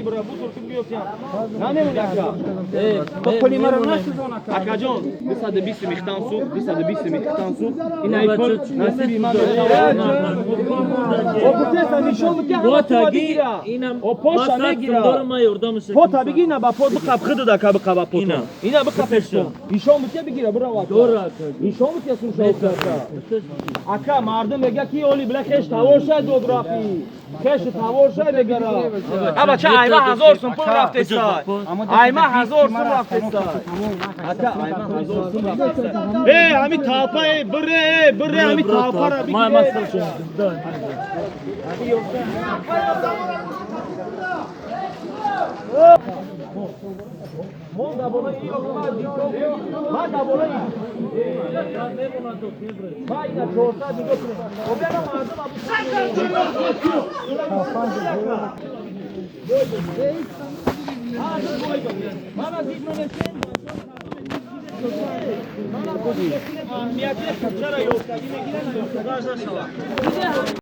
bura bu turkum yok ya. Ne mi ya? Bu polimara nasıl zona ka? Akajon, bisa de bisim ihtansu, bisa de bisim ihtansu. İnay kol nasip imam. O kutesa nişon ki hamata bigira. O poşa ne gira? Pota bigina ba pot bu kapkıdı da kabı kaba pot. İna bu kapıştı. Nişon bu bigira bravo. Doğru. Nişon bu kesin şov. Aka mardım ege ki oli bile keş tavorşa dografi. Keş tavorşa begara. Ama ça ayma hazorsun pul raftesa. Ayma hazorsun raftesa. Aka ayma hazorsun raftesa. Hami talpa bre hami talpa ra bigire. Ma Monda bola iyi ma da bola iyi. Vai na torta di götür. O ben aldım abi. Bana zikmemesin. Bana bu amniyete kaçara yok. Yine giremiyor.